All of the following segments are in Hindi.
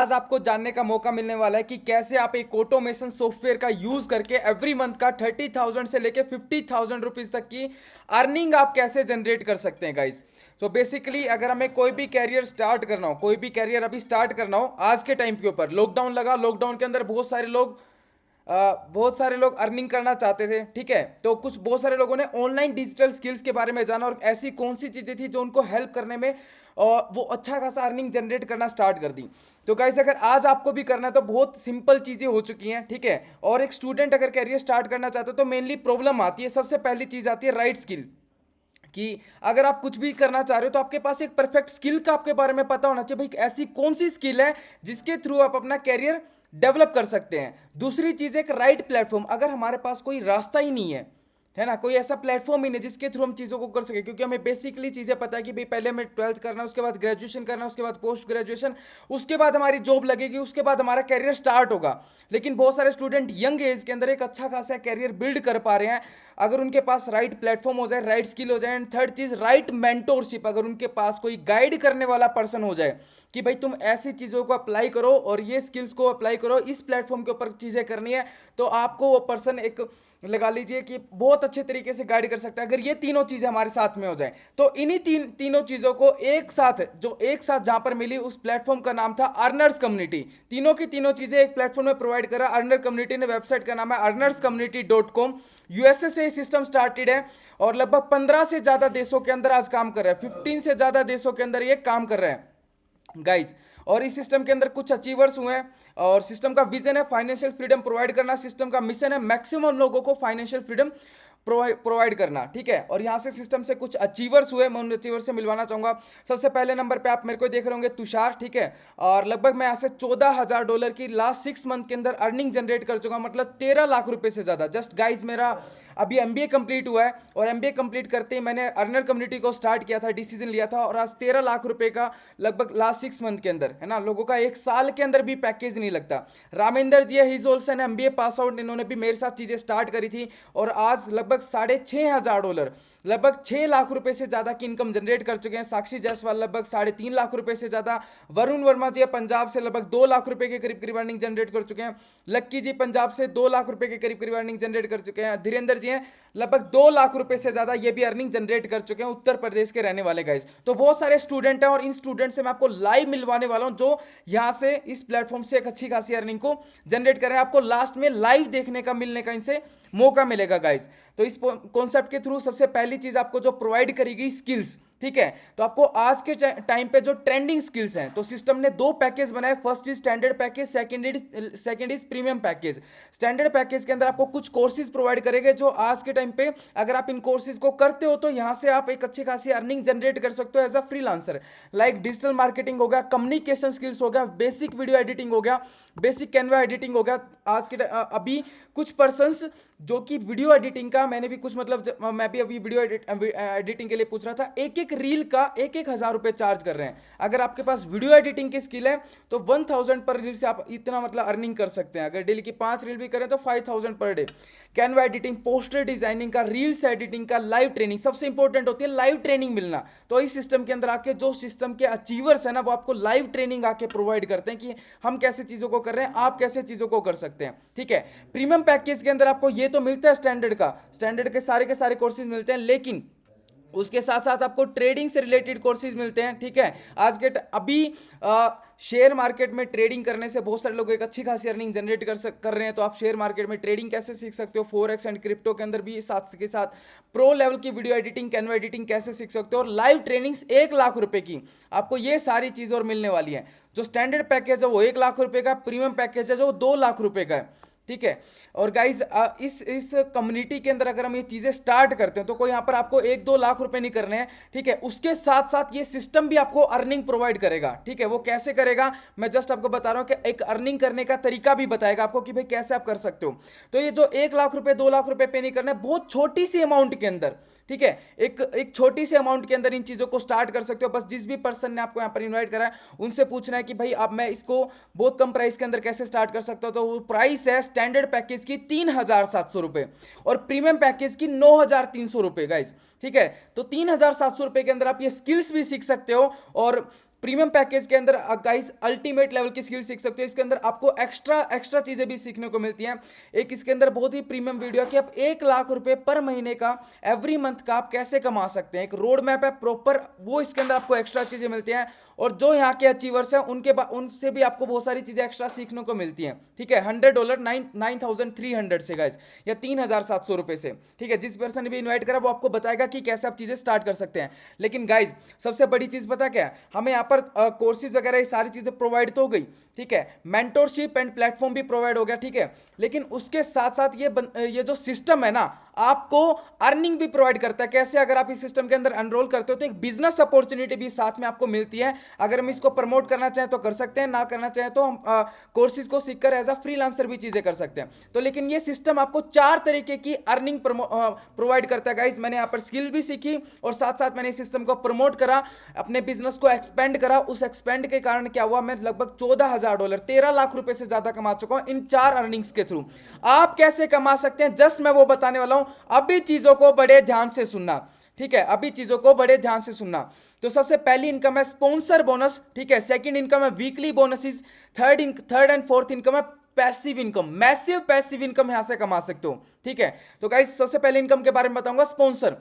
आज आपको जानने का मौका मिलने वाला है कि कैसे आप एक ऑटोमेशन सॉफ्टवेयर का यूज करके एवरी मंथ का 30,000 से लेके 50,000 रुपीज तक की अर्निंग आप कैसे जनरेट कर सकते हैं गाइस। तो बेसिकली अगर हमें कोई भी कैरियर स्टार्ट करना हो, कोई भी कैरियर अभी स्टार्ट करना हो आज के टाइम के ऊपर, लॉकडाउन लगा, लॉकडाउन के अंदर बहुत सारे लोग अर्निंग करना चाहते थे। ठीक है, तो कुछ बहुत सारे लोगों ने ऑनलाइन डिजिटल स्किल्स के बारे में जाना और ऐसी कौन सी चीज़ें थी जो उनको हेल्प करने में वो अच्छा खासा अर्निंग जनरेट करना स्टार्ट कर दी। तो गाइस अगर आज आपको भी करना है तो बहुत सिंपल चीज़ें हो चुकी हैं। ठीक है, और एक स्टूडेंट अगर कैरियर स्टार्ट करना चाहता है तो मेनली प्रॉब्लम आती है, सबसे पहली चीज़ आती है राइट स्किल। कि अगर आप कुछ भी करना चाह रहे हो तो आपके पास एक परफेक्ट स्किल का आपके बारे में पता होना चाहिए, भाई ऐसी कौन सी स्किल है जिसके थ्रू आप अपना कैरियर डेवलप कर सकते हैं। दूसरी चीज एक राइट प्लेटफॉर्म, अगर हमारे पास कोई रास्ता ही नहीं है ना, कोई ऐसा प्लेटफॉर्म ही नहीं जिसके थ्रू हम चीज़ों को कर सके, क्योंकि हमें बेसिकली चीज़ें पता है कि भाई पहले हमें 12th करना है, उसके बाद ग्रेजुएशन करना है, उसके बाद पोस्ट ग्रेजुएशन, उसके बाद हमारी जॉब लगेगी, उसके बाद हमारा कैरियर स्टार्ट होगा। लेकिन बहुत सारे स्टूडेंट यंग एज के अंदर एक अच्छा खासा कैरियर बिल्ड कर पा रहे हैं अगर उनके पास राइट प्लेटफॉर्म हो जाए, राइट स्किल हो जाए, एंड थर्ड चीज राइट मेंटोरशिप, अगर उनके पास कोई गाइड करने वाला पर्सन हो जाए कि भाई तुम ऐसी चीज़ों को अप्लाई करो और ये स्किल्स को अप्लाई करो, इस प्लेटफॉर्म के ऊपर चीज़ें करनी है, तो आपको वो पर्सन एक लगा लीजिए कि बहुत अच्छे तरीके से गाइड कर सकता है। अगर ये तीनों चीज़ें हमारे साथ में हो जाए तो इन्हीं तीनों चीज़ों को एक साथ जहां पर मिली उस प्लेटफॉर्म का नाम था अर्नर्स कम्युनिटी। तीनों की तीनों चीज़ें एक प्लेटफॉर्म में प्रोवाइड करा अर्नर कम्युनिटी ने। वेबसाइट का नाम है अर्नर्सकम्युनिटी.com। यूएसए से सिस्टम स्टार्टेड है और लगभग 15 से ज़्यादा देशों के अंदर आज काम कर रहा है, 15 से ज़्यादा देशों के अंदर ये काम कर रहे हैं गाइस। और इस सिस्टम के अंदर कुछ अचीवर्स हुए हैं और सिस्टम का विजन है फाइनेंशियल फ्रीडम प्रोवाइड करना, सिस्टम का मिशन है मैक्सिमम लोगों को फाइनेंशियल फ्रीडम प्रोवाइड करना। ठीक है, और यहाँ से सिस्टम से कुछ अचीवर्स हुए, मैं उन अचीवर से मिलवाना चाहूंगा। सबसे पहले नंबर पे आप मेरे को देख रहे होंगे तुषार। ठीक है, और लगभग मैं यहाँ से $14,000 की लास्ट 6 मंथ के अंदर अर्निंग जनरेट कर चुका, मतलब 13 लाख रुपए से ज़्यादा। जस्ट गाइज मेरा अभी एमबीए कंप्लीट हुआ है और एमबीए कंप्लीट करते ही मैंने अर्नर कम्युनिटी को स्टार्ट किया था, डिसीजन लिया था, और आज 13 लाख रुपए का लगभग लास्ट 6 मंथ के अंदर, है ना, लोगों का एक साल के अंदर भी पैकेज नहीं लगता। Ramendra ji he is also an MBA pass out, इन्होंने भी मेरे साथ चीज़ें स्टार्ट करी थी और आज लगभग $6,500, लगभग 6 लाख रुपए से ज़्यादा की इनकम जनरेट कर चुके हैं। साक्षी जायसवाल लगभग 3.5 लाख रुपए से ज़्यादा। वरुण वर्मा जी पंजाब से लगभग 2 लाख रुपए के करीब करीब अर्निंग जनरेट कर चुके हैं। लक्की जी पंजाब से 2 लाख रुपए के करीब करीब अर्निंग जनरेट कर चुके हैं। धीरेन्द्र जी हैं लगभग 2 लाख रुपए से ज़्यादा, ये भी अर्निंग जनरेट कर चुके हैं, उत्तर प्रदेश के रहने वाले गाइस। तो बहुत सारे स्टूडेंट हैं और इन स्टूडेंट से मैं आपको लाइव मिलवाने वाला हूं जो यहाँ से इस प्लेटफॉर्म से एक अच्छी खासी अर्निंग को जनरेट कर रहे हैं। आपको लास्ट में लाइव देखने का, मिलने का इनसे मौका मिलेगा गाइस। तो इस कॉन्सेप्ट के थ्रू सबसे पहली चीज आपको जो प्रोवाइड करेगी स्किल्स। ठीक है, तो आपको आज के टाइम पे जो ट्रेंडिंग स्किल्स हैं, तो सिस्टम ने 2 पैकेज बनाए। First is standard package, second is premium package. Standard package के अंदर आपको कुछ कोर्सेज प्रोवाइड करेंगे जो आज के टाइम पे अगर आप इन कोर्सेज को करते हो तो यहां से आप एक अच्छी खासी अर्निंग जनरेट कर सकते हो as a freelancer. Like digital marketing हो गया, कम्युनिकेशन स्किल्स हो गया, बेसिक वीडियो एडिटिंग हो गया, बेसिक कैनवा एडिटिंग हो गया। आज के अभी कुछ पर्संस जो कि वीडियो एडिटिंग का, मैंने भी कुछ मतलब मैं भी अभी वीडियो एडिटिंग के लिए पूछ रहा था, एक रील का 1,000 रुपए चार्ज कर रहे हैं। अगर आपके पास वीडियो एडिटिंग की स्किल है तो 1,000 पर रील से आप इतना मतलब अर्निंग कर सकते हैं। अगर डेली की 5 रील भी करें तो 5,000 per day. Canva editing, poster designing का, रील्स एडिटिंग का, लाइव ट्रेनिंग, सबसे इंपॉर्टेंट होती है लाइव ट्रेनिंग मिलना। तो इस सिस्टम के अंदर आके जो सिस्टम के अचीवर्स है ना, वो आपको लाइव ट्रेनिंग आके प्रोवाइड करते हैं कि हम कैसे चीजों को कर रहे हैं, आप कैसे चीजों को कर सकते हैं। ठीक है, प्रीमियम पैकेज के अंदर आपको ये तो मिलता है स्टैंडर्ड का, स्टैंडर्ड के सारे कोर्सेज मिलते हैं, लेकिन उसके साथ साथ आपको ट्रेडिंग से रिलेटेड कोर्सेज मिलते हैं। ठीक है, आज के अभी शेयर मार्केट में ट्रेडिंग करने से बहुत सारे लोग एक अच्छी खासी अर्निंग जनरेट कर रहे हैं। तो आप शेयर मार्केट में ट्रेडिंग कैसे सीख सकते हो, फॉरेक्स एंड क्रिप्टो के अंदर भी साथ के साथ प्रो लेवल की वीडियो एडिटिंग, कैनवा एडिटिंग कैसे सीख सकते हो, और लाइव ट्रेनिंग्स 1 लाख रुपए की, आपको ये सारी चीज़ और मिलने वाली है। जो स्टैंडर्ड पैकेज है वो 1 लाख रुपए का, प्रीमियम पैकेज है जो 2 लाख रुपए का है। ठीक है, और गाइज इस कम्युनिटी के अंदर अगर हम ये चीजें स्टार्ट करते हैं तो कोई यहाँ पर आपको 1-2 लाख रुपए नहीं करने हैं। ठीक है, उसके साथ साथ ये सिस्टम भी आपको अर्निंग प्रोवाइड करेगा। ठीक है, वो कैसे करेगा मैं जस्ट आपको बता रहा हूँ कि एक अर्निंग करने का तरीका भी बताएगा आपको कि भाई कैसे आप कर सकते हो। तो ये जो 1 लाख रुपए 2 लाख रुपए पे नहीं करना है, बहुत छोटी सी अमाउंट के अंदर, ठीक है, एक छोटी सी अमाउंट के अंदर इन चीजों को स्टार्ट कर सकते हो। बस जिस भी पर्सन ने आपको यहाँ पर इन्वाइट करा है उनसे पूछना है कि भाई अब मैं इसको बहुत कम प्राइस के अंदर कैसे स्टार्ट कर सकता हूँ। तो वो प्राइस है स्टैंडर्ड पैकेज की 3,700 रुपए और प्रीमियम पैकेज की 9,300 रुपए गाइस। ठीक है, तो 3,700 रुपए के अंदर आप ये स्किल्स भी सीख सकते हो और प्रीमियम पैकेज के अंदर गाइस अल्टीमेट लेवल की स्किल सीख सकते हो। इसके अंदर आपको एक्स्ट्रा एक्स्ट्रा चीजें भी सीखने को मिलती हैं। एक इसके अंदर बहुत ही प्रीमियम वीडियो है कि आप 1 लाख रुपए पर महीने का एवरी मंथ का आप कैसे कमा सकते हैं। एक रोड मैप है प्रॉपर, वो इसके अंदर आपको एक्स्ट्रा चीजें मिलती हैं। और जो यहाँ के अचीवर्स हैं उनसे भी आपको बहुत सारी चीजें एक्स्ट्रा सीखने को मिलती हैं। ठीक है, $100 9,300 से गाइस, या 3,700 रुपए से। ठीक है, जिस पर्सन ने भी इन्वाइट करा वो आपको बताएगा कि कैसे आप चीजें स्टार्ट कर सकते हैं। लेकिन गाइस सबसे बड़ी चीज पता क्या है, हमें यहाँ पर कोर्सेज वगैरह ये सारी चीजें प्रोवाइड तो हो गई। ठीक है, मेंटोरशिप एंड प्लेटफॉर्म भी प्रोवाइड हो गया। ठीक है, लेकिन उसके साथ साथ ये जो सिस्टम है ना, आपको अर्निंग भी प्रोवाइड करता है। कैसे? अगर आप इस सिस्टम के अंदर एनरोल करते हो तो एक बिजनेस अपॉर्चुनिटी भी साथ में आपको मिलती है। अगर हम इसको प्रमोट करना चाहें तो कर सकते हैं, ना करना चाहें तो हम कोर्सेज को सीखकर एज अ फ्रीलांसर भी चीजें कर सकते हैं। तो लेकिन ये सिस्टम आपको 4 तरीके की अर्निंग प्रोवाइड करता है गाइस। मैंने यहाँ पर स्किल भी सीखी और साथ साथ मैंने इस सिस्टम को प्रमोट करा, अपने बिजनेस को एक्सपेंड करा। उस एक्सपेंड के कारण क्या हुआ, मैं लगभग $14,000 13 लाख रुपए से ज्यादा कमा चुका हूं इन 4 अर्निंग्स के थ्रू। आप कैसे कमा सकते हैं जस्ट मैं वो बताने वाला हूं। अभी चीजों को बड़े ध्यान से सुनना। ठीक है, अभी चीजों को बड़े ध्यान से सुनना। तो सबसे पहली इनकम है स्पॉन्सर बोनस। ठीक है, सेकंड इनकम है weekly bonuses. Third and fourth income है passive income. Massive passive income यहां से कमा सकते हो। ठीक है, तो गाइस सबसे पहले इनकम के बारे में बताऊंगा स्पॉन्सर।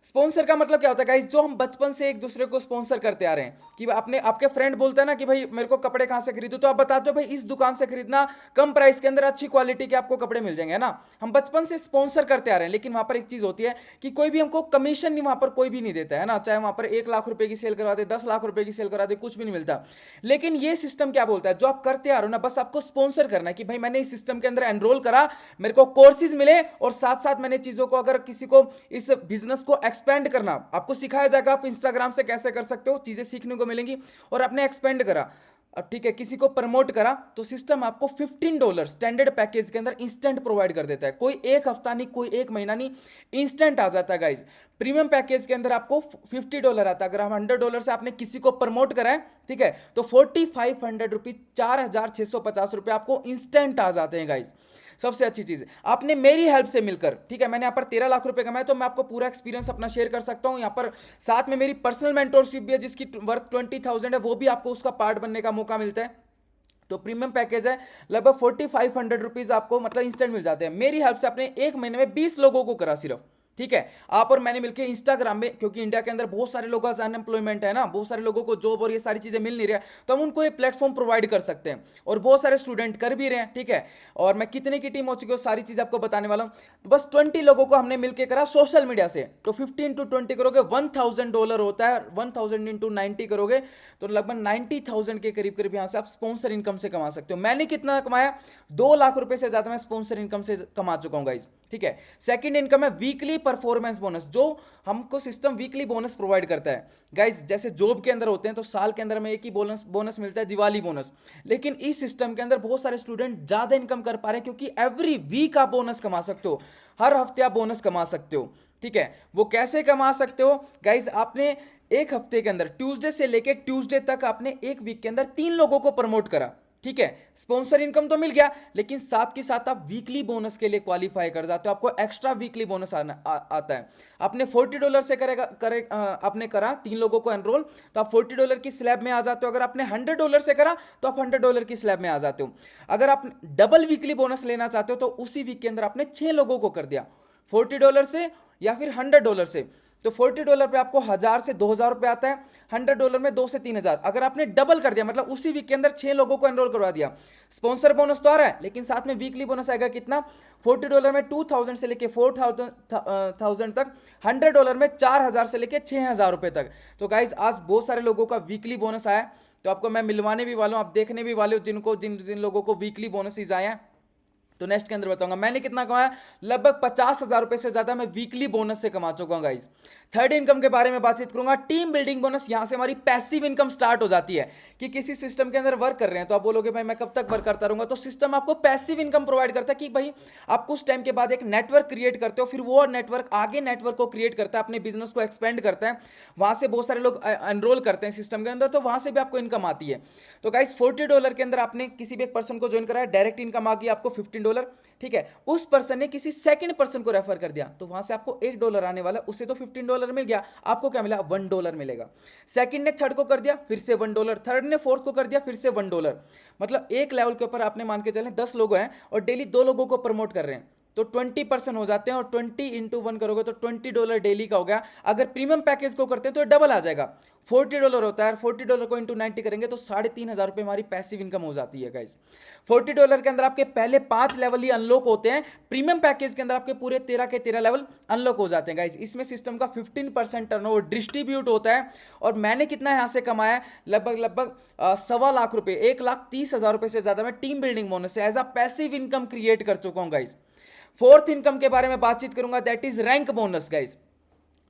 स्पॉन्सर का मतलब क्या होता है गाइस, जो हम बचपन से एक दूसरे को स्पॉन्सर करते आ रहे हैं कि आपने आपके फ्रेंड बोलते हैं ना कि भाई मेरे को कपड़े कहां से खरीदो, तो आप बताते हो भाई इस दुकान से खरीदना, कम प्राइस के अंदर अच्छी क्वालिटी के आपको कपड़े मिल जाएंगे ना। हम बचपन से स्पॉन्सर करते आ रहे हैं। लेकिन वहां पर एक चीज होती है कि कोई भी हमको कमीशन नहीं, वहां पर कोई भी नहीं देता है ना। चाहे वहां पर 1 लाख रुपए की सेल करवा दे, 10 लाख रुपए की सेल करवा दे, कुछ भी नहीं मिलता। लेकिन ये सिस्टम क्या बोलता है, जो आप करते आ रहे हो ना, बस आपको स्पॉन्सर करना है कि भाई मैंने इस सिस्टम के अंदर एनरोल करा, मेरे को कोर्सेज मिले और साथ साथ मैंने चीजों को, अगर किसी को इस बिजनेस को एक्सपेंड करना, आपको सिखाया जाएगा आप इंस्टाग्राम से कैसे कर सकते हो, चीजें सीखने को मिलेंगी। और आपने एक्सपेंड करा, अब ठीक है, किसी को प्रमोट करा, तो सिस्टम आपको $15 स्टैंडर्ड पैकेज के अंदर इंस्टेंट प्रोवाइड कर देता है। कोई एक हफ्ता नहीं, कोई एक महीना नहीं, इंस्टेंट आ जाता है गाइज। प्रीमियम पैकेज के अंदर आपको $50 आता है। अगर हम $100 से आपने किसी को प्रमोट करा है, ठीक है, तो 4500 रुपीज, 4650 रुपये आपको इंस्टेंट आ जाते हैं गाइज। सबसे अच्छी चीज, आपने मेरी हेल्प से मिलकर, ठीक है, मैंने यहाँ पर 13 लाख रुपए कमाए, तो मैं आपको पूरा एक्सपीरियंस अपना शेयर कर सकता हूँ। यहाँ पर साथ में मेरी पर्सनल मेंटोरशिप भी है जिसकी वर्थ 20,000 है, वो भी आपको उसका पार्ट बनने का मौका मिलता है। तो प्रीमियम पैकेज है, लगभग 4500 रुपीज आपको मतलब इंस्टेंट मिल जाते हैं। मेरी हेल्प से आपने एक महीने में 20 लोगों को करा सिर्फ। ठीक है, आप और मैंने मिलकर इंस्टाग्राम में, क्योंकि इंडिया के अंदर बहुत सारे लोगों का अनएम्प्लॉयमेंट है ना, बहुत सारे लोगों को जॉब और ये सारी चीजें मिल नहीं रहा, तो हम उनको ये प्लेटफॉर्म प्रोवाइड कर सकते हैं। और बहुत सारे स्टूडेंट कर भी रहे हैं। ठीक है, और मैं कितने की टीम हो चुकी है सारी चीज आपको बताने वाला हूं। तो बस 20 लोगों को हमने मिलकर करा सोशल मीडिया से। तो 15 to 20 करोगे, $1,000 होता है। 1000 into 90 करोगे तो लगभग 90,000 के करीब करीब यहां से आप स्पॉन्सर इनकम से कमा सकते हो। मैंने कितना कमाया, 2 लाख रुपए से ज्यादा मैं स्पॉन्सर इनकम से कमा चुका हूं गाइस। ठीक है, सेकंड इनकम है वीकली परफॉर्मेंस बोनस, जो हमको सिस्टम वीकली बोनस प्रोवाइड करता है गाइस। जैसे जॉब के अंदर होते हैं तो साल के अंदर में एक ही बोनस मिलता है, दिवाली बोनस। लेकिन इस सिस्टम के अंदर बहुत सारे स्टूडेंट ज्यादा इनकम कर पा रहे हैं, क्योंकि एवरी वीक आप बोनस कमा सकते हो, हर हफ्ते आप बोनस कमा सकते हो। ठीक है, वो कैसे कमा सकते हो गाइस, आपने एक हफ्ते के अंदर ट्यूसडे से लेके ट्यूसडे तक आपने एक वीक के अंदर 3 लोगों को प्रमोट करा। ठीक है, स्पॉन्सर इनकम तो मिल गया, लेकिन साथ के साथ आप वीकली बोनस के लिए क्वालिफाई कर जाते हो, आपको एक्स्ट्रा वीकली बोनस आता है। आपने $40 से आपने करा 3 लोगों को एनरोल, तो आप $40 की स्लैब में आ जाते हो। अगर आपने $100 से करा तो आप $100 की स्लैब में आ जाते हो। अगर आप डबल वीकली बोनस लेना चाहते हो तो उसी वीक के अंदर आपने 6 लोगों को कर दिया, $40 से या फिर $100 से। तो $40 पे आपको 1000 से 2000 रुपए आता है, $100 में 2 से 3000। अगर आपने डबल कर दिया, मतलब उसी वीक के अंदर 6 लोगों को एनरोल करवा दिया, स्पॉन्सर बोनस तो आ रहा है, लेकिन साथ में वीकली बोनस आएगा कितना, $40 में 2000 से लेके 4000 तक, $100 में 4000 से लेके 6000 रुपए तक। तो गाइज आज बहुत सारे लोगों का वीकली बोनस आया, तो आपको मैं मिलवाने भी वाला हूं, आप देखने भी वाले हो जिन लोगों को वीकली बोनसेस आए हैं। तो नेक्स्ट के अंदर बताऊंगा मैंने कितना कमाया, लगभग 50,000 रुपए से ज्यादा मैं वीकली बोनस से कमा चुका हूं गाइस। थर्ड इनकम के बारे में बातचीत करूंगा, टीम बिल्डिंग बोनस। यहां से हमारी पैसिव इनकम स्टार्ट हो जाती है कि किसी सिस्टम के अंदर वर्क कर रहे हैं, तो आप बोलोगे भाई मैं कब तक वर्क करता रहूंगा, तो सिस्टम आपको पैसिव इनकम प्रोवाइड करता है कि भाई आप कुछ टाइम के बाद एक नेटवर्क क्रिएट करते हो, फिर वो नेटवर्क आगे नेटवर्क को क्रिएट करता है, अपने बिजनेस को एक्सपेंड करता है, वहां से बहुत सारे लोग एनरोल करते हैं सिस्टम के अंदर, तो वहां से भी आपको इनकम आती है। तो गाइस $40 के अंदर आपने किसी भी एक पर्सन को ज्वाइन कराया, डायरेक्ट इनकम आ गई आपको $15, ठीक है, उस पर्सन ने किसी सेकंड पर्सन को रेफर कर दिया तो वहां से आपको $1 आने वाला, उससे तो $15 मिल गया, आपको क्या मिला, $1 मिलेगा। सेकंड ने थर्ड को कर दिया, फिर से $1, थर्ड ने फोर्थ को कर दिया, फिर से $1। मतलब एक लेवल के ऊपर आपने मान के चलें 10 लोग हैं और डेली 2 लोगों को प्रमोट कर रहे हैं तो 20% हो जाते हैं, और 20 इंटू 1 करोगे तो $20 डेली का हो गया। अगर प्रीमियम पैकेज को करते हैं तो डबल आ जाएगा, $40 होता है, $40 को इंटू 90 करेंगे तो $3500 हमारी पैसिव इनकम हो जाती है गाइस। $40 के अंदर आपके पहले 5 लेवल ही अनलॉक होते हैं, प्रीमियम पैकेज के अंदर आपके पूरे 13 के 13 लेवल अनलॉक हो जाते हैं गाइस। इसमें सिस्टम का 15% टर्नओवर डिस्ट्रीब्यूट होता है, और मैंने कितना यहां से कमाया, लगभग 1.25 लाख रुपए, 1,30,000 रुपए से ज्यादा मैं टीम बिल्डिंग बोनस से as a passive income create कर चुका हूं गाइस। फोर्थ इनकम के बारे में बातचीत करूंगा, that is rank bonus guys.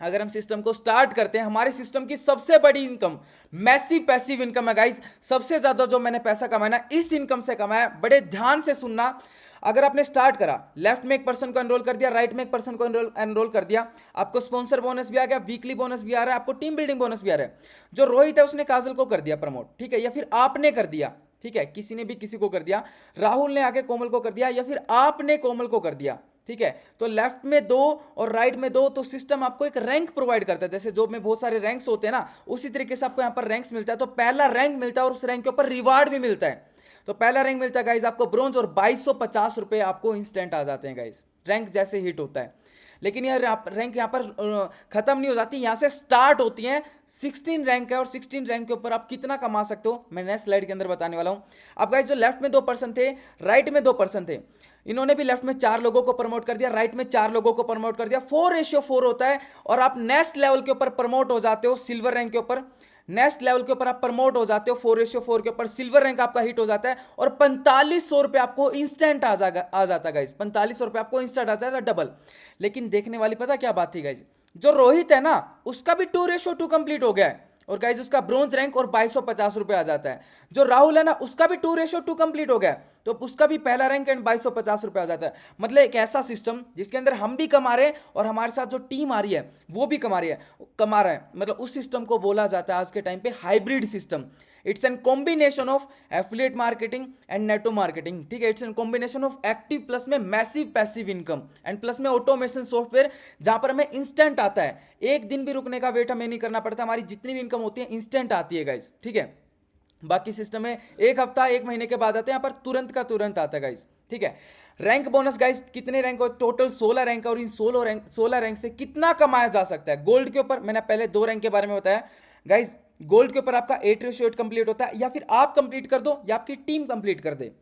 अगर हम सिस्टम को स्टार्ट करते हैं, हमारे सिस्टम की सबसे बड़ी इनकम मैसिव पैसिव इनकम है गाइस। सबसे ज्यादा जो मैंने पैसा कमाया ना इस इनकम से कमाया, बड़े ध्यान से सुनना। अगर आपने स्टार्ट करा, लेफ्ट में एक पर्सन को एनरोल कर दिया, राइट में एक पर्सन को एनरोल कर दिया, आपको स्पॉन्सर बोनस भी आ गया, वीकली बोनस भी आ रहा है, आपको टीम बिल्डिंग बोनस भी आ रहा है। जो रोहित है उसने काजल को कर दिया प्रमोट, ठीक है, या फिर आपने कर दिया, ठीक है, किसी ने भी किसी को कर दिया, राहुल ने आगे कोमल को कर दिया, या फिर आपने कोमल को कर दिया, ठीक है, तो लेफ्ट में 2 और राइट में 2, तो सिस्टम आपको एक रैंक प्रोवाइड करता है। जैसे जॉब में बहुत सारे रैंक्स होते हैं ना, उसी तरीके से आपको यहां पर रैंक्स मिलता है। तो पहला रैंक मिलता है और उस रैंक के ऊपर रिवार्ड भी मिलता है। तो पहला रैंक मिलता है गाइज आपको ब्रोंज, और 2250 रुपए आपको इंस्टेंट आ जाते हैं गाइज, रैंक जैसे हिट होता है। लेकिन यार रैंक यहाँ पर खत्म नहीं हो जाती, यहाँ से स्टार्ट होती है। 16 रैंक है, और 16 रैंक के ऊपर आप कितना कमा सकते हो मैं नेक्स्ट स्लाइड के अंदर बताने वाला हूँ। अब गाइस जो लेफ्ट में 2 पर्सन थे, राइट में 2 पर्सन थे, इन्होंने भी लेफ्ट में 4 लोगों को प्रमोट कर दिया, राइट में 4 लोगों को प्रमोट कर दिया। 4:4 होता है, और आप नेक्स्ट लेवल के ऊपर प्रमोट हो जाते हो, सिल्वर रैंक के ऊपर। नेक्स्ट लेवल के ऊपर आप प्रमोट हो जाते हो, 4:4 के ऊपर सिल्वर रैंक आपका हिट हो जाता है, और 4500 रुपए आपको इंस्टेंट आ जाता है गाइज। 4500 रुपए आपको इंस्टेंट आ जाता है, डबल। लेकिन देखने वाली पता क्या बात थी गाइज, जो रोहित है ना उसका भी 2:2 कंप्लीट हो गया है, और गाइज उसका ब्रोंज रैंक और 2250 रुपए आ जाता है। जो राहुल है ना उसका भी 2:2 कंप्लीट हो गया, तो उसका भी पहला रैंक एंड 2250 रुपए आ जाता है। मतलब एक ऐसा सिस्टम जिसके अंदर हम भी कमा रहे हैं और हमारे साथ जो टीम आ रही है वो भी कमा रहा है। मतलब उस सिस्टम को बोला जाता है आज के टाइम पे hybrid system. It's an combination of affiliate marketing and network marketing, ठीक है। It's an combination of active plus में massive passive income, and plus में ऑटोमेशन सॉफ्टवेयर, जहां पर हमें इंस्टेंट आता है। एक दिन भी रुकने का वेट हमें नहीं करना पड़ता, हमारी जितनी भी इनकम होती है इंस्टेंट आती है गाइज, ठीक है। बाकी सिस्टम में एक हफ्ता 1 महीने के बाद आते हैं, यहाँ पर तुरंत का तुरंत आता है गाइज, ठीक है। रैंक बोनस गाइज कितने रैंक हो, टोटल 16 रैंक, और इन 16 रैंक से कितना कमाया जा सकता है। गोल्ड के ऊपर मैंने पहले 2 रैंक के बारे में बताया गाइज। गोल्ड के ऊपर आपका 8:8 कंप्लीट होता है, या फिर आप कंप्लीट कर दो या आपकी टीम कंप्लीट कर दे,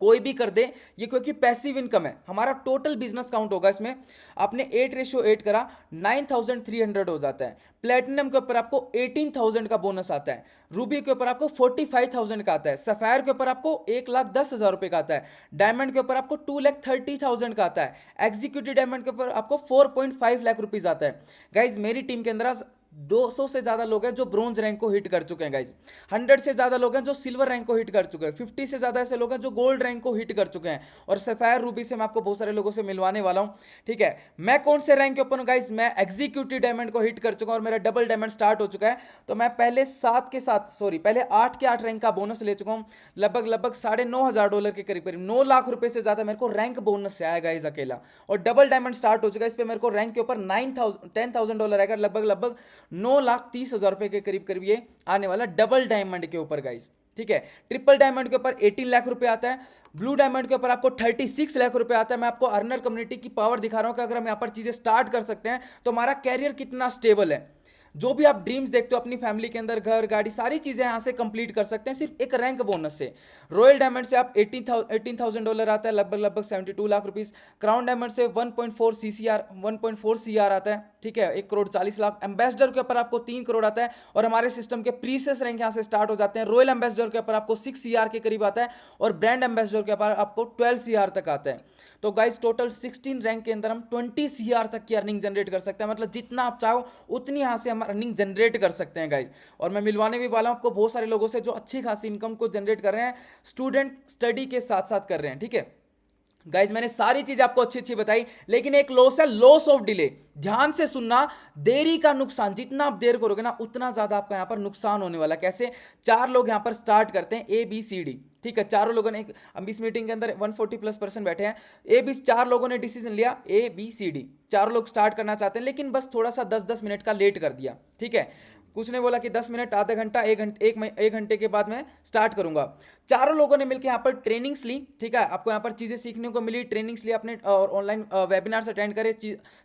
कोई भी कर दे ये, क्योंकि पैसिव इनकम है। हमारा टोटल बिजनेस काउंट होगा इसमें। आपने 8:8 करा, 9300 हो जाता है। प्लेटिनम के ऊपर आपको 18,000 का बोनस आता है, रूबी के ऊपर आपको 45,000 का आता है, सफायर के ऊपर आपको 1,10,000 रुपए का आता है, डायमंड के ऊपर आपको 2,30,000 का आता है, एग्जीक्यूटिव डायमंड के ऊपर आपको 4.5 लाख रुपीज आता है। गाइज मेरी टीम के अंदर 200 से ज्यादा लोग हैं जो ब्रोंज रैंक को हिट कर चुके हैं गाइज। 100 से ज्यादा लोग हैं जो सिल्वर रैंक को हिट कर चुके हैं। 50 से ज्यादा ऐसे लोग हैं जो गोल्ड रैंक को हिट कर चुके हैं। और सफायर रूबी से मैं आपको बहुत सारे लोगों से मिलवाने वाला हूं, ठीक है। मैं कौन से रैंक के ऊपर हूं गाइज, मैं एग्जीक्यूटिव डायमंड को हिट कर चुका हूं और मेरा डबल डायमंड स्टार्ट हो चुका है। तो मैं पहले 8 के 8 रैंक का बोनस ले चुका हूं, लगभग $9,500 के करीब करीब 9 लाख रुपए से ज्यादा मेरे को रैंक बोनस से आया गाइज अकेला। और डबल डायमंड स्टार्ट हो चुका है, इस पर मेरे को रैंक के ऊपर $10,000 आएगा, लगभग 9,30,000 रुपए के करीब करीब ये आने वाला डबल डायमंड के ऊपर गाइस, ठीक है। ट्रिपल डायमंड के ऊपर 18 लाख रुपए आता है, ब्लू डायमंड के ऊपर आपको 36 लाख रुपए आता है। मैं आपको अर्नर कम्युनिटी की पावर दिखा रहा हूं कि अगर हम यहाँ पर चीजें स्टार्ट कर सकते हैं तो हमारा कैरियर कितना स्टेबल है। जो भी आप ड्रीम्स देखते हो अपनी फैमिली के अंदर, घर गाड़ी सारी चीजें यहां से कंप्लीट कर सकते हैं सिर्फ एक रैंक बोनस से। रॉयल डायमंड से आप $18,000 आता है, लगभग 72 लाख रुपीस। क्राउन डायमंड से 1.4 CR आता है, ठीक है, 1,40,40,00,000। एम्बेसडर के ऊपर आपको 3 करोड़ आता है, और हमारे सिस्टम के प्रीसियस रैंक यहां से स्टार्ट हो जाते हैं। रॉयल एम्बेसडर के ऊपर आपको 6 CR के करीब आता है, और ब्रांड एम्बेसडर के ऊपर आपको 12 CR तक आता है। तो गाइस टोटल 16 रैंक के अंदर हम 20 CR तक की अर्निंग जनरेट कर सकते हैं। मतलब जितना आप चाहो उतनी यहां से हम अर्निंग जनरेट कर सकते हैं गाइस। और मैं मिलवाने भी वाला हूं आपको बहुत सारे लोगों से जो अच्छी खासी इनकम को जनरेट कर रहे हैं, स्टूडेंट स्टडी के साथ साथ कर रहे हैं, ठीक है। गाइज मैंने सारी चीज आपको अच्छी अच्छी बताई, लेकिन एक लॉस है, लॉस ऑफ डिले। ध्यान से सुनना, देरी का नुकसान, जितना आप देर करोगे ना उतना ज्यादा आपका यहां पर नुकसान होने वाला है। कैसे? 4 लोग यहां पर स्टार्ट करते हैं ए बी सी डी, ठीक है, चारों लोगों ने, अब इस मीटिंग के अंदर 140+ बैठे हैं, ए बी, 4 लोगों ने डिसीजन लिया ए बी सी डी, 4 लोग स्टार्ट करना चाहते हैं, लेकिन बस थोड़ा सा 10-10 मिनट का लेट कर दिया, ठीक है। कुछ ने बोला कि 10 मिनट, आधा घंटा, 1 घंटे के बाद मैं स्टार्ट करूंगा। चारों लोगों ने मिलकर यहाँ पर ट्रेनिंग्स ली, ठीक है, आपको यहाँ पर चीजें सीखने को मिली, ट्रेनिंग्स ली आपने और ऑनलाइन वेबिनार्स अटेंड करे,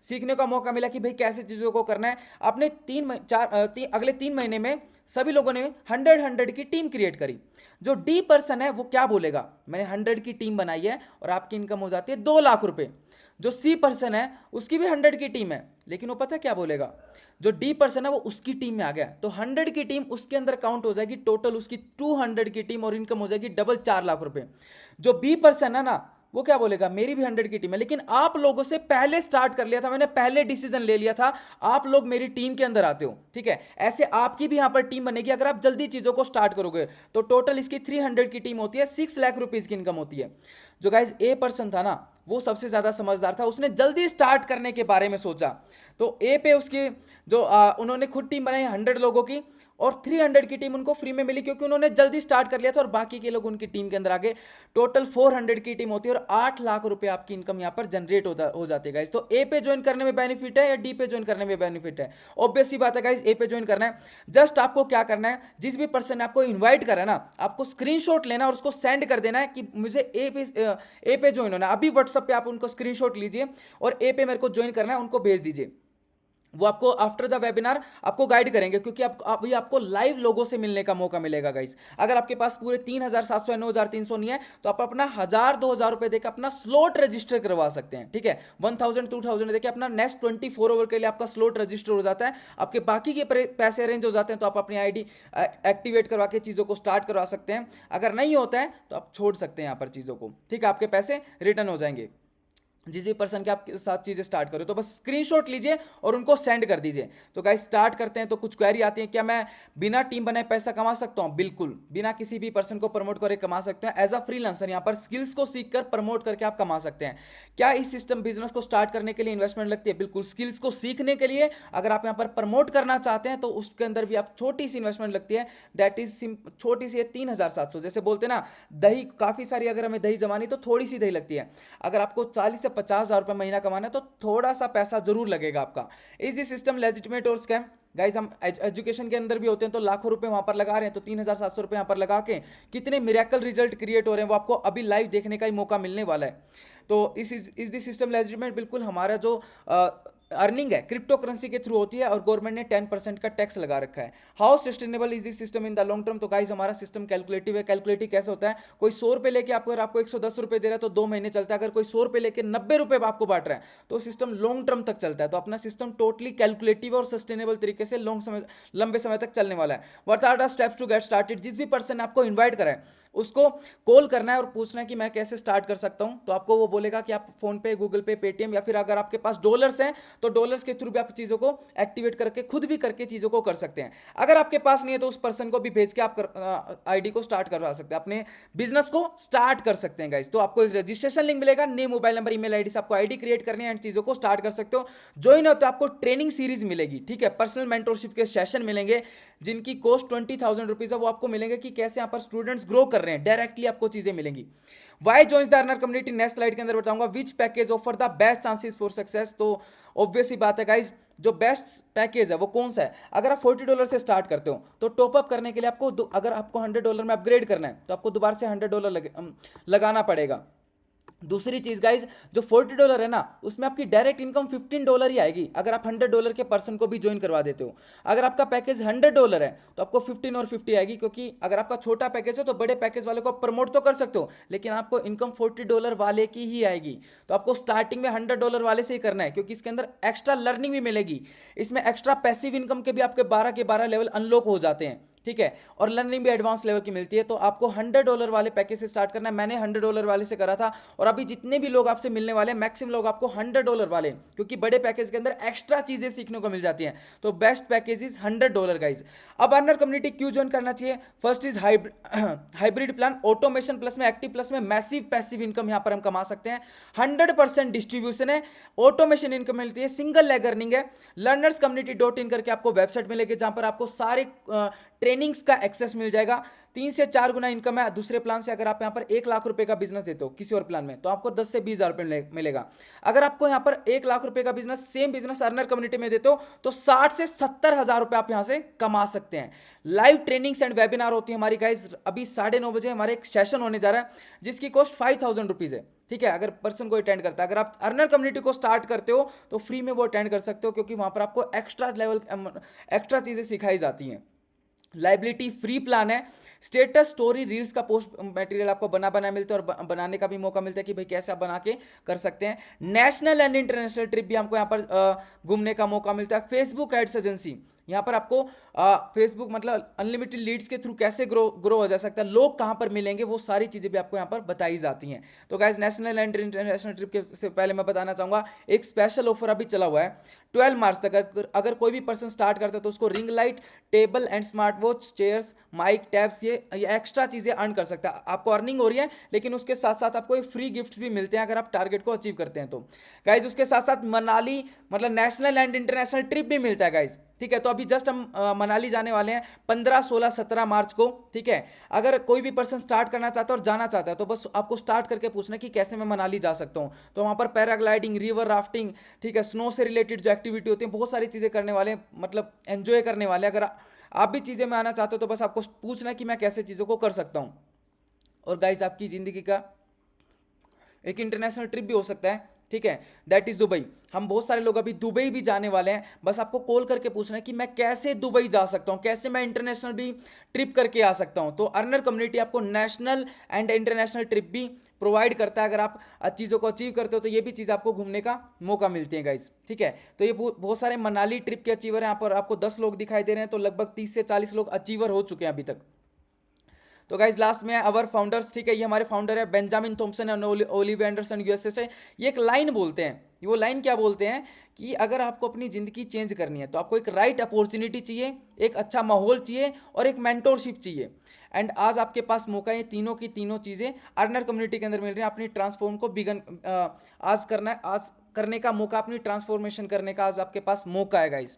सीखने का मौका मिला कि भाई कैसे चीजों को करना है। आपने अगले 3 महीने में सभी लोगों ने 100 की टीम क्रिएट करी। जो डी पर्सन है वो क्या बोलेगा, मैंने 100 की टीम बनाई है और आपकी इनकम हो जाती है 2 लाख रुपए। जो सी पर्सन है उसकी भी 100 की टीम है, लेकिन वो पता क्या बोलेगा, जो डी पर्सन है वो उसकी टीम में आ गया तो 100 की टीम उसके अंदर काउंट हो जाएगी, टोटल उसकी 200 की टीम और इनकम हो जाएगी डबल 4 लाख रुपए। जो बी पर्सन है ना वो क्या बोलेगा, मेरी भी 100 की टीम है, लेकिन आप लोगों से पहले स्टार्ट कर लिया था, मैंने पहले डिसीजन ले लिया था, आप लोग मेरी टीम के अंदर आते हो, ठीक है। ऐसे आपकी भी यहां पर टीम बनेगी अगर आप जल्दी चीजों को स्टार्ट करोगे। तो टोटल इसकी 300 की टीम होती है, 6 लाख रुपीज की इनकम होती है। जो गाइस ए पर्सन था ना वो सबसे ज्यादा समझदार था, उसने जल्दी स्टार्ट करने के बारे में सोचा। तो ए पे उसकी जो उन्होंने खुद टीम बनाई 100 लोगों की, और 300 की टीम उनको फ्री में मिली क्योंकि उन्होंने जल्दी स्टार्ट कर लिया था और बाकी के लोग उनकी टीम के अंदर आ गए। टोटल 400 की टीम होती है और 8 लाख रुपए आपकी इनकम यहां पर जनरेट हो जाती है गाइस। तो ए पे ज्वाइन करने में बेनिफिट है या डी पे ज्वाइन करने में बेनिफिट है? ऑब्वियस सी बात है गाइस, ए पे ज्वाइन करना है। जस्ट आपको क्या करना है, जिस भी पर्सन ने आपको इन्वाइट करा है ना, आपको स्क्रीनशॉट लेना और उसको सेंड कर देना है कि मुझे ए पे ज्वाइन होना है। अभी व्हाट्सएप पे आप उनको स्क्रीनशॉट लीजिए और ए पे मेरे को ज्वाइन करना है, उनको भेज दीजिए। वो आपको आफ्टर द वेबिनार आपको गाइड करेंगे, क्योंकि आपको लाइव लोगों से मिलने का मौका मिलेगा गाइस। अगर आपके पास पूरे 3,700 या 9,300 नहीं है तो आप अपना 1,000-2,000 रुपए देकर अपना स्लॉट रजिस्टर करवा सकते हैं, ठीक है। 1,000-2,000 देकर अपना नेक्स्ट 24 आवर के लिए आपका स्लॉट रजिस्टर हो जाता है, आपके बाकी के पैसे अरेंज हो जाते हैं, तो आप अपनी आईडी एक्टिवेट करवा के चीज़ों को स्टार्ट करवा सकते हैं। अगर नहीं होता है तो आप छोड़ सकते हैं यहाँ पर चीज़ों को, ठीक है, आपके पैसे रिटर्न हो जाएंगे जिस भी पर्सन के आपके साथ चीजें स्टार्ट करो। तो बस स्क्रीनशॉट लीजिए और उनको सेंड कर दीजिए। तो गाइस स्टार्ट करते हैं। तो कुछ क्वेरी आती है, क्या मैं बिना टीम बनाए पैसा कमा सकता हूं? बिल्कुल, बिना किसी भी पर्सन को प्रमोट करे कमा सकते हैं। एज अ फ्रीलांसर यहाँ पर स्किल्स को सीखकर प्रमोट करके आप कमा सकते हैं। क्या इस सिस्टम बिजनेस को स्टार्ट करने के लिए इन्वेस्टमेंट लगती है? बिल्कुल, स्किल्स को सीखने के लिए अगर आप यहाँ पर प्रमोट करना चाहते हैं तो उसके अंदर भी आप छोटी सी इन्वेस्टमेंट लगती है, दैट इज छोटी सी है 3,700। जैसे बोलते हैं ना दही काफी सारी, अगर हमें दही जमानी तो थोड़ी सी दही लगती है। अगर आपको 40 से 50,000 रुपए महीना कमाना है तो थोड़ा सा पैसा जरूर लगेगा आपका। इज दिस सिस्टम लेजिटिमेट और स्कैम? गाइस हम एजुकेशन के अंदर भी होते हैं तो लाखों रुपए वहां पर लगा रहे हैं, तो 3,700 रुपए यहां पर लगा के कितने मिरेकल रिजल्ट क्रिएट हो रहे हैं वो आपको अभी लाइव देखने का ही मौका मिलने वाला है। तो इज दिस सिस्टम लेजिटिमेट? बिल्कुल, हमारा जो अर्निंग है क्रिप्टो करेंसी के थ्रू होती है और गवर्नमेंट ने 10% का टैक्स लगा रखा है। How sustainable is this system in the long term? तो गाइस हमारा सिस्टम कैलकुलेटिव है। कैलकुलेटिव कैसे होता है? कोई 100 रुपए लेके आपको 110 रुपए दे रहा है तो 2 महीने चलता है। अगर कोई 100 रुपए लेके 90 रुपए आपको बांट रहा है तो सिस्टम लॉन्ग टर्म तक चलता है। तो अपना सिस्टम टोटली कैलकुलेटिव और सस्टेनेबल तरीके से लंबे समय तक चलने वाला है। What are the steps to get started? जिस भी पर्सन ने आपको इन्वाइट करा है उसको कॉल करना है और पूछना है कि मैं कैसे स्टार्ट कर सकता हूं। तो आपको वो बोलेगा कि आप फोन पे, गूगल पे, पेटीएम, या फिर अगर आपके पास डॉलर्स हैं तो डॉलर्स के थ्रू भी आप चीजों को एक्टिवेट करके खुद भी करके चीजों को कर सकते हैं। अगर आपके पास नहीं है तो उस पर्सन को भी भेज के आप आईडी को स्टार्ट करवा सकते हैं, अपने बिजनेस को स्टार्ट कर सकते हैं गाइस। तो आपको एक रजिस्ट्रेशन लिंक मिलेगा, name, mobile number, email ID से आपको आईडी क्रिएट करनी है एंड चीजों को स्टार्ट कर सकते हो। ज्वाइन हो तो आपको ट्रेनिंग सीरीज मिलेगी, ठीक है, पर्सनल मेंटरशिप के सेशन मिलेंगे जिनकी कॉस्ट 20,000 रुपीज है, वो आपको मिलेंगे कि कैसे यहाँ पर स्टूडेंट्स ग्रो कर रहे हैं, डायरेक्टली आपको चीजें मिलेंगी। Why joins the earner community? Next slide के अंदर बताऊंगा। Which package offer the best chances for success? तो ऑब्वियस ही बात है गाइस, जो बेस्ट पैकेज है वो कौन सा है? अगर आप $40 से स्टार्ट करते हो तो टॉप अप करने के लिए आपको अगर आपको $100 में अपग्रेड करना है तो आपको दोबारा से $100 लगाना पड़ेगा। दूसरी चीज गाइज, जो $40 है ना उसमें आपकी डायरेक्ट इनकम $15 ही आएगी अगर आप $100 के पर्सन को भी ज्वाइन करवा देते हो। अगर आपका पैकेज $100 है तो आपको 15 और 50 आएगी, क्योंकि अगर आपका छोटा पैकेज है तो बड़े पैकेज वाले को आप प्रमोट तो कर सकते हो लेकिन आपको इनकम $40 वाले की ही आएगी। तो आपको स्टार्टिंग में $100 वाले से ही करना है, क्योंकि इसके अंदर एक्स्ट्रा लर्निंग भी मिलेगी, इसमें एक्स्ट्रा पैसिव इनकम के भी आपके 12 के 12 लेवल अनलॉक हो जाते हैं। ठीक है, और लर्निंग भी एडवांस लेवल की मिलती है। तो आपको $100 वाले पैकेज से स्टार्ट करना है। मैंने $100 वाले से करा था, और अभी जितने भी लोग आपसे मिलने वाले हैं मैक्सिमम लोग आपको $100 वाले, क्योंकि बड़े पैकेज के अंदर एक्स्ट्रा चीजें सीखने को मिल जाती हैं। तो बेस्ट पैकेज इज $100 गाइज। अब अर्नर कम्युनिटी क्यों ज्वाइन करना चाहिए? First is hybrid plan, automation plus में, एक्टिव प्लस में, मैसिव पैसिव इनकम यहां पर हम कमा सकते हैं। 100% डिस्ट्रीब्यूशन है, ऑटोमेशन इनकम मिलती है, सिंगल लेग अर्निंग है। लर्नर्स कम्युनिटी .in करके आपको वेबसाइट मिलेगी जहां पर आपको सारे ट्रेनिंग्स का एक्सेस मिल जाएगा। 3 से 4 गुना इनकम है दूसरे प्लान से। अगर आप यहां पर 1 लाख रुपए का बिजनेस देते हो किसी और प्लान में, तो आपको 10 से 20 हजार रुपए मिलेगा। अगर आपको यहां पर 1 लाख रुपए का business, same business earner community में देते हो, तो 60 से 70 हजार रुपए आप यहां से कमा सकते हैं। लाइव ट्रेनिंग्स एंड वेबिनार होती है हमारी गाइज। अभी 9:30 बजे हमारे एक सेशन होने जा रहा है जिसकी कॉस्ट 5000 रुपीज है। ठीक है, अगर पर्सन को अटेंड करता है। अगर आप अर्नर कम्युनिटी को स्टार्ट करते हो तो फ्री में वो अटेंड कर सकते हो, क्योंकि वहां पर आपको एक्स्ट्रा चीजें सिखाई जाती हैं। लाइबिलिटी फ्री प्लान है। स्टेटस स्टोरी रील्स का पोस्ट मटेरियल आपको बना मिलता है, और बनाने का भी मौका मिलता है कि भाई कैसे आप बना के कर सकते हैं। नेशनल एंड इंटरनेशनल ट्रिप भी हमको यहाँ पर घूमने का मौका मिलता है। फेसबुक एड्स एजेंसी, यहाँ पर आपको फेसबुक मतलब अनलिमिटेड लीड्स के थ्रू कैसे ग्रो हो जा सकता है, लोग कहाँ पर मिलेंगे, वो सारी चीज़ें भी आपको यहाँ पर बताई जाती हैं। तो guys, national and international trip के से पहले मैं बताना चाहूँगा एक स्पेशल ऑफर अभी चला हुआ है 12 मार्च तक। अगर कोई भी पर्सन स्टार्ट करता है तो उसको ring light, table and smart watch, chairs, mic, tabs, ये एक्स्ट्रा चीज़ें अर्न कर सकता है। आपको अर्निंग हो रही है, लेकिन उसके साथ साथ आपको फ्री गिफ्ट भी मिलते हैं अगर आप टारगेट को अचीव करते हैं तो। गाइज, उसके साथ साथ मनाली मतलब नेशनल एंड इंटरनेशनल ट्रिप भी मिलता है गाइज। ठीक है, तो अभी जस्ट हम मनाली जाने वाले हैं 15, 16, 17 मार्च को। ठीक है, अगर कोई भी पर्सन स्टार्ट करना चाहता है और जाना चाहता है तो बस आपको स्टार्ट करके पूछना कि कैसे मैं मनाली जा सकता हूँ। तो वहाँ पर पैराग्लाइडिंग, रिवर राफ्टिंग, ठीक है, स्नो से रिलेटेड जो एक्टिविटी होती है, बहुत सारी चीज़ें करने वाले, मतलब एंजॉय करने वाले। अगर आप भी चीज़ें में आना चाहते हो तो बस आपको पूछना है कि मैं कैसे चीज़ों को कर सकता हूँ। और गाइस, आपकी ज़िंदगी का एक इंटरनेशनल ट्रिप भी हो सकता है। ठीक है, दैट इज दुबई। हम बहुत सारे लोग अभी दुबई भी जाने वाले हैं। बस आपको कॉल करके पूछना है कि मैं कैसे दुबई जा सकता हूं, कैसे मैं इंटरनेशनल भी ट्रिप करके आ सकता हूं। तो अर्नर कम्युनिटी आपको नेशनल एंड इंटरनेशनल ट्रिप भी प्रोवाइड करता है। अगर आप चीज़ों को अचीव करते हो तो ये भी चीज़ आपको घूमने का मौका मिलती है गाइज। ठीक है, तो ये बहुत सारे मनाली ट्रिप के अचीवर हैं। यहाँ पर आपको 10 लोग दिखाई दे रहे हैं, तो लगभग 30 से 40 लोग अचीवर हो चुके हैं अभी तक। तो गाइज, लास्ट में अवर फाउंडर्स। ठीक है, ये हमारे फाउंडर है Benjamin Thomson and Olivia Anderson USA से। ये एक लाइन बोलते हैं, वो लाइन क्या बोलते हैं कि अगर आपको अपनी ज़िंदगी चेंज करनी है तो आपको एक राइट अपॉर्चुनिटी चाहिए, एक अच्छा माहौल चाहिए, और एक मेंटोरशिप चाहिए। एंड आज आपके पास मौका है, तीनों की तीनों चीज़ें अर्नर कम्युनिटी के अंदर मिल रही हैं। अपनी ट्रांसफॉर्म को आज करना है, आज करने का मौका, अपनी ट्रांसफॉर्मेशन करने का आज आपके पास मौका है गाइज।